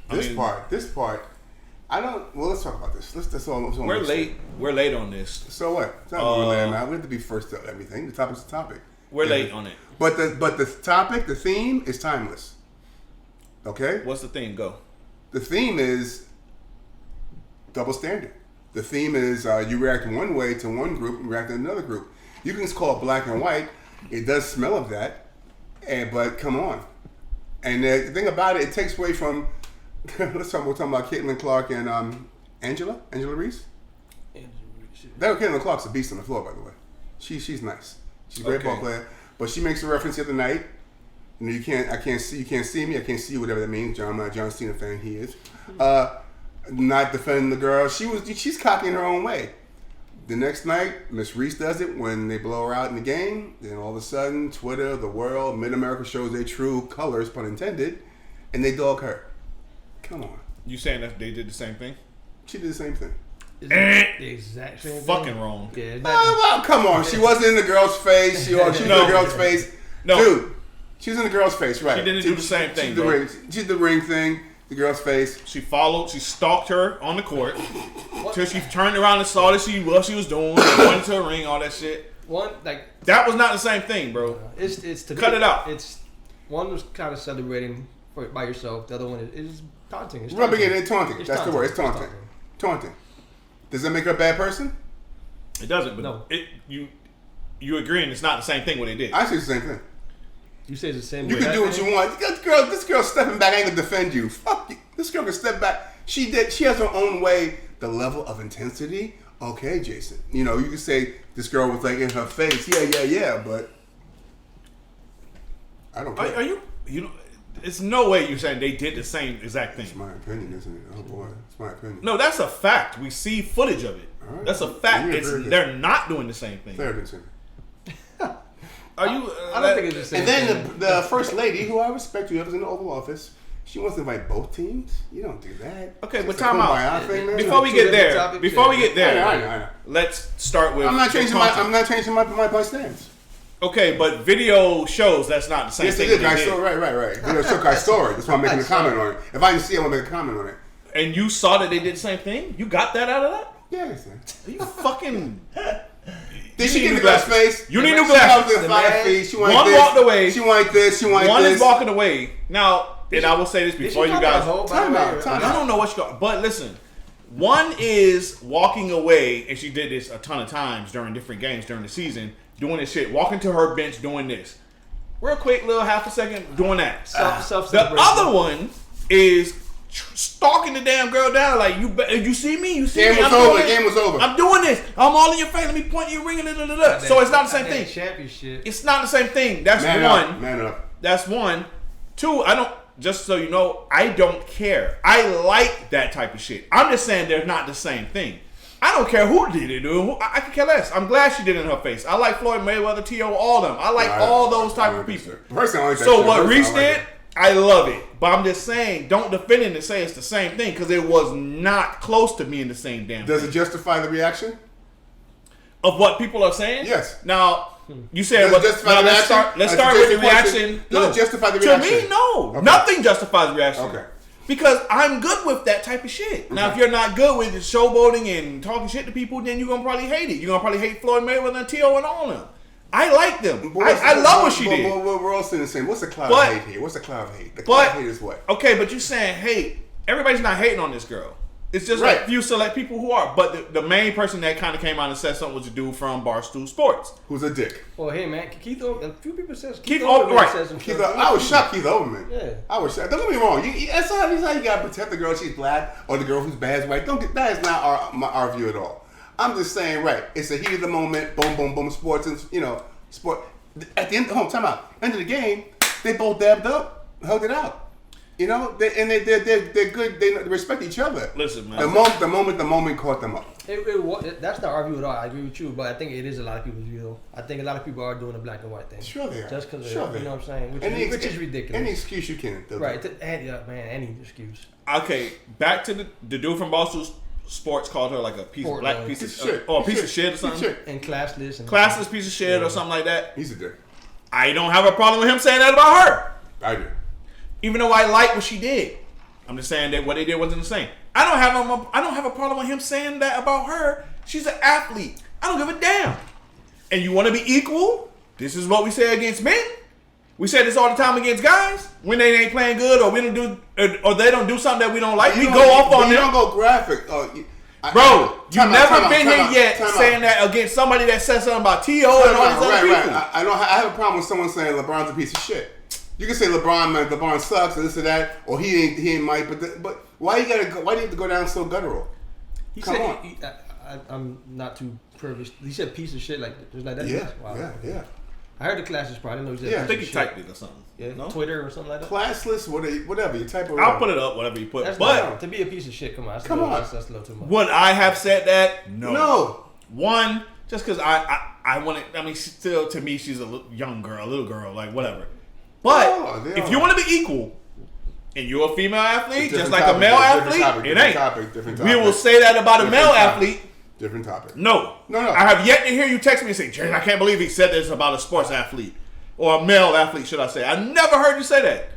This part. I don't. Well, let's talk about this. Let's all. We're late. We're late on this. So what? It's not we're late on. We have to be first to everything. The topic's the topic. We're late on it. But the topic, the theme is timeless. Okay. What's the theme? Go. The theme is double standard. The theme is you react one way to one group and react to another group. You can just call it black and white. It does smell of that, but come on. And the thing about it, it takes away from. We're talking about Caitlin Clark and Angel Reese. Caitlin Clark's a beast on the floor, by the way. She's nice. She's a great ball player. But she makes a reference the other night. You know, you can't see me. I can't see you, whatever that means. I'm not a John Cena fan. He is. Not defending the girl. She's cocky in her own way. The next night, Miss Reese does it when they blow her out in the game. Then all of a sudden, Twitter, the world, Mid-America shows their true colors, pun intended, and they dog her. Come on. You saying that they did the same thing? She did the same thing. The exact same fucking thing? wrong. Yeah, well, come on. She wasn't in the girl's face. She was in the girl's face. No. Dude, she was in the girl's face, right. She didn't do the same thing, bro. She did the ring thing, the girl's face. She stalked her on the court until she turned around and saw what she was doing, went to her ring, all that shit. That was not the same thing, bro. It's to cut it out. It's one was kind of celebrating by yourself. The other one is taunting. It's rubbing it in, taunting. That's the word. It's taunting. Taunting. Does that make her a bad person? It doesn't. But no. You agreeing it's not the same thing what they did. I say it's the same thing. You say it's the same. You can do what you want. This girl stepping back ain't gonna defend you. Fuck you. This girl can step back. She has her own way. The level of intensity. Okay, Jason. You know, you can say this girl was like in her face. Yeah. But I don't care. Are you? You know. It's no way you're saying they did the same exact thing. It's my opinion, isn't it? Oh boy, it's my opinion. No, that's a fact. We see footage of it. Right. That's a fact. They're not doing the same thing. They're doing. Are you? I don't think it's the same. And then the first lady, who I respect, who was in the Oval Office, she wants to invite both teams. You don't do that. Okay, but time out. Before we get there, I know. Let's start with. I'm not changing my stance. Okay, but video shows that's not the same thing. Yes, it is. Right. Video show I saw it. That's why I'm making a comment on it. If I didn't see it, I'm going to make a comment on it. And you saw that they did the same thing? You got that out of that? Yeah, I understand. You fucking... Did she get in the girl's face? You need new glasses. One walked away. She wanted this. One is walking away. Now, and I will say this before you guys... Time out. I don't know what she got. But listen, one is walking away, and she did this a ton of times during different games during the season, doing this shit, walking to her bench, doing this. Real quick, little half a second, doing that. The other one is stalking the damn girl down like, you see me? You see me? Game was over. I'm doing this. I'm all in your face. Let me point you a ring. So it's not the same thing. Championship. It's not the same thing. That's one. Man up. That's one. Two, I don't, just so you know, I don't care. I like that type of shit. I'm just saying they're not the same thing. I don't care who did it, dude. I could care less. I'm glad she did it in her face. I like Floyd Mayweather, T.O., all of them. I like all those type of people. So what Reese did, I love it. But I'm just saying, don't defend it and say it's the same thing because it was not close to being the same damn thing. Does it justify the reaction? Of what people are saying? Yes. Now, you said, let's start with the reaction. Does it justify the reaction? To me, no. Okay. Nothing justifies the reaction. Okay. Because I'm good with that type of shit. Okay. Now, if you're not good with showboating and talking shit to people, then you're going to probably hate it. You're going to probably hate Floyd Mayweather and T.O. and all of them. I like them. I love what she did. We're all saying the same. What's the cloud of hate here? What's the cloud of hate? The cloud of hate is what? Okay, but you're saying hate. Everybody's not hating on this girl. It's just like few select people who are. But the main person that kind of came out and said something was a dude from Barstool Sports. Who's a dick. Well, hey, man. Keith Olbermann. A few people says Keith Olbermann. Says I was shocked Keith Olbermann. Yeah. I was shocked. Don't get me wrong. That's how you got to protect the girl. She's black or the girl who's bad is white. That is not our view at all. I'm just saying, it's the heat of the moment. Boom, boom, boom. Sports and, sport. At the end, time out. End of the game, they both dabbed up, hugged it out. They're good. They respect each other. Listen, man. The moment caught them up. That's not our view at all. I agree with you, but I think it is a lot of people's view. Though. I think a lot of people are doing the black and white thing. Sure they are. Just because, you know what I'm saying? Which is ridiculous. Any excuse you can. Right. Any excuse. Okay, back to the dude from Barstool Sports called her like a piece of shit. Or a piece of shit or something. And classless. Classless piece of shit or something like that. He's a dick. I don't have a problem with him saying that about her. I do. Even though I like what she did. I'm just saying that what they did wasn't insane. I don't have a problem with him saying that about her. She's an athlete. I don't give a damn. And you want to be equal? This is what we say against men. We say this all the time against guys when they ain't playing good or we don't do or they don't do something that we don't like. We go off on them. You don't go graphic. Bro, you've never been here yet saying that against somebody that said something about T.O. and all these other people. I have a problem with someone saying LeBron's a piece of shit. You can say LeBron sucks or this or that, or he ain't Mike, but why do you have to go down so guttural? Come on. I'm not too privileged. He said piece of shit like that. Yeah, Wow. yeah. I heard the CLASSLESS part. I didn't know he said I think he typed it or something. Yeah, no? Twitter or something like that. CLASSLESS, whatever you type it. I'll put it up, whatever you put. That's but to be a piece of shit, come on. That's a little too much. Would I have said that? No. One, just because I want it. I mean, still to me, she's a little girl, like whatever. But if you want to be equal, and you're a female athlete, just like a male athlete, it ain't. Different topic. We will say that about a male athlete. Different topic. No. I have yet to hear you text me and say, Jay, I can't believe he said this about a sports athlete. Or a male athlete, should I say. I never heard you say that.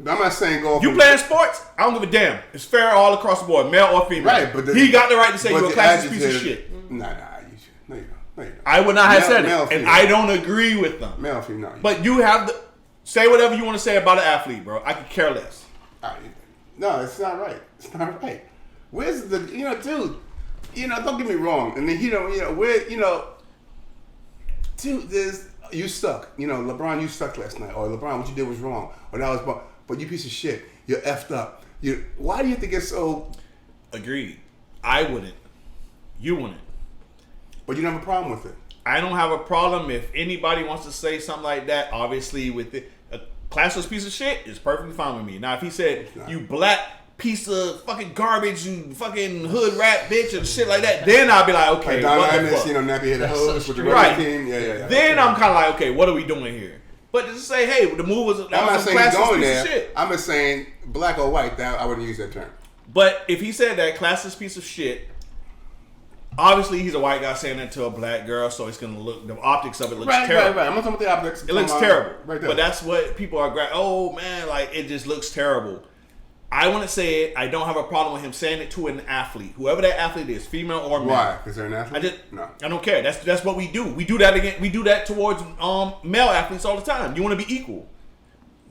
I'm not saying go. You playing sports? I don't give a damn. It's fair all across the board, male or female. Right, but he got the right to say you're a classist piece of shit. Nah, you should. No, you don't. I would not have said it, female. and I don't agree with them. Male, female. But you have the say whatever you want to say about an athlete, bro. I could care less. No, it's not right. It's not right. Where's the dude? Don't get me wrong. And then dude, you suck. LeBron, you sucked last night. Or LeBron, what you did was wrong. Or that was, but you piece of shit. You're effed up. Why do you have to get so? Agreed. I wouldn't. You wouldn't. But you don't have a problem with it. I don't have a problem if anybody wants to say something like that. Obviously, with it, a classless piece of shit is perfectly fine with me. Now, if he said you black piece of fucking garbage, you fucking hood rat bitch and shit like that, then I'll be like, okay, what the fuck? Nappy headed hose with the right team. Yeah. Then I'm kind of like, okay, what are we doing here? But to say, hey, the move was I'm not saying classless going piece there. of shit. I'm just saying black or white. That I wouldn't use that term. But if he said that classless piece of shit, obviously he's a white guy saying that to a black girl, so it's gonna look, the optics of it looks terrible. Right. I'm not talking about the optics. It looks terrible. Right there. But that's what people are oh man, like it just looks terrible. I want to say it. I don't have a problem with him saying it to an athlete, whoever that athlete is, female or male. Why? Because they're an athlete. I don't care. That's what we do. We do that again. We do that towards male athletes all the time. You want to be equal.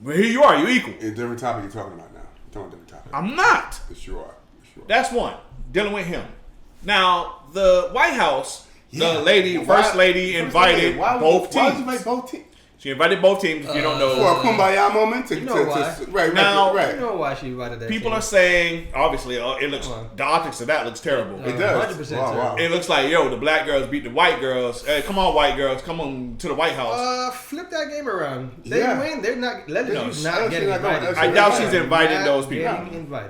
Well, here you are. You're equal. It's a different topic you're talking about now. You're talking about a different topic. I'm not. Yes, you are. That's one. Dealing with him. Now, the White House, the first lady invited both teams. Why did you make both teams? She invited both teams, if you don't know. For a kumbaya moment? Right. You know why she invited that people team. are saying, obviously, it looks the optics of that looks terrible. It does. 100% Wow. It looks like, the black girls beat the white girls. Hey, come on, white girls. Come on to the White House. Flip that game around. They win. They're not. Not getting invited. I doubt she's inviting those people.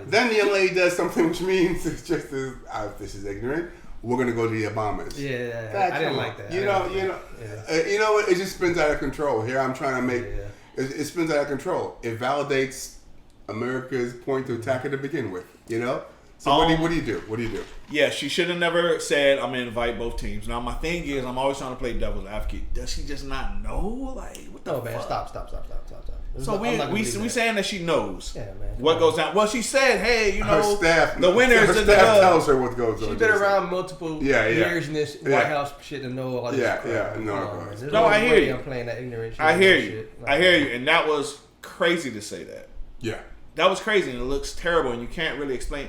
Then the young lady does something which means it's just this is ignorant. We're gonna go to the Obamas. Yeah, I didn't like that. You know what? It just spins out of control. Here I'm trying to make it spins out of control. It validates America's point to attack it to begin with. So what do you do? What do you do? Yeah, she should have never said I'm gonna invite both teams. Now my thing is I'm always trying to play devil's advocate. Does she just not know? Like what the fuck? Man, stop. So we saying that she knows man, what goes down. Well, she said, hey, her staff, the winners. Her staff tells her what goes on. She's been around multiple years in this White House shit to know all this crap. No, I hear you. I'm playing that ignorant shit. I hear you. I hear you. And that was crazy to say that. Yeah. That was crazy, and it looks terrible, and you can't really explain.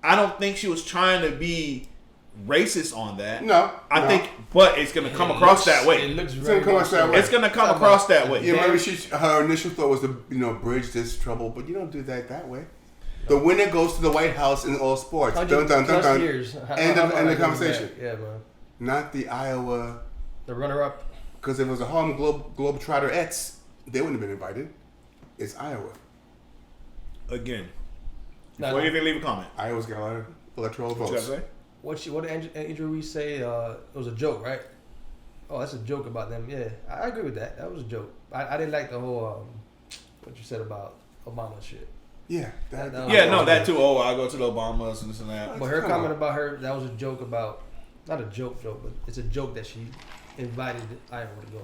I don't think she was trying to be racist on that. No. I think, but it's going to come across that way. It looks it's going to come across that way. Yeah, maybe her initial thought was to bridge this trouble, but you don't do that way. The winner goes to the White House in all sports. Dun, dun, dun, dun. End of conversation. Yeah, man. Not the Iowa. The runner-up. Because if it was a Harlem Globetrotter-ettes, they wouldn't have been invited. It's Iowa. Again. Before you even leave a comment. Iowa's got a lot of electoral votes. What you got to say? What did Angel Reese say? It was a joke, right? Oh, that's a joke about them. Yeah, I agree with that. That was a joke. I didn't like the whole what you said about Obama shit. Yeah, that too. Oh, I go to the Obamas and this and that. But her comment about her, that was a joke about, not a joke, but it's a joke that she invited Iowa to go.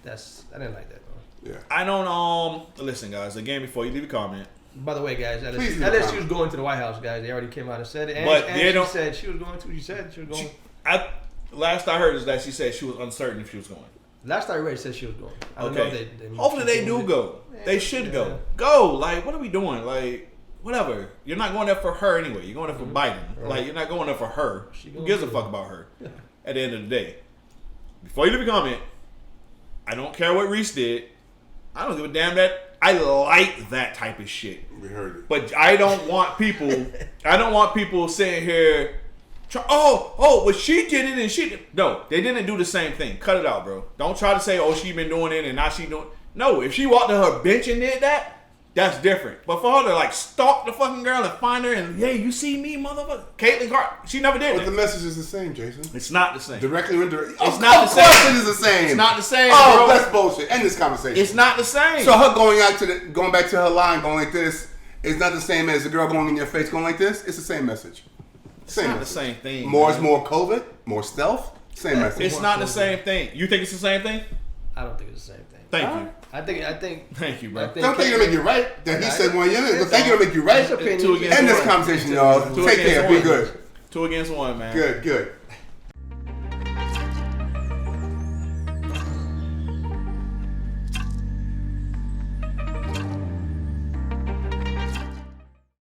I didn't like that though. Yeah. I don't listen, guys. Again, before you leave a comment, By the way, guys, Please leave a unless she comment. was going to the White House, guys, they already came out and said it. And, But and they she don't- said she was going to. She said she was going. Last I heard is that she said she was uncertain if she was going. Last I read, said she was going. I don't know Okay. if they Hopefully they do go. They should go. Go. Like, what are we doing? Like, whatever. You're not going there for her anyway. You're going there for Biden. Right. Like, you're not going there for her. She Who gonna gives a do fuck it. about her? At the end of the day. Before you leave a comment, I don't care what Reese did. I don't give a damn that. I like that type of shit. We heard it. But I don't want people. I don't want people sitting here. Well, she did it and she did. No, they didn't do the same thing. Cut it out, bro. Don't try to say, oh, she been doing it and now she doing. No, if she walked to her bench and did that, that's different. But for her to like stalk the fucking girl and find her and hey, you see me, motherfucker, Caitlyn Carter, she never did But the that. message is the same, Jason. It's not the same. Directly or indirectly. It's not the same. Of course it is the same. It's not the same. Oh, bro. that's bullshit. End this conversation. It's not the same. So her going back to her line, going like this, is not the same as the girl going in your face, going like this. It's the same message. it's not the same thing. More is man. more COVID, more stealth. Same message. It's not the same thing. You think it's the same thing? I don't think it's the same thing. Thank you. I think. Thank you, bro. Don't think you'll make you right. That he Right. said one year. Thank you to make you right. It's opinion. Two against End this one. conversation, y'all. Two Take against care. Be one. good. 2 against 1, man. Good.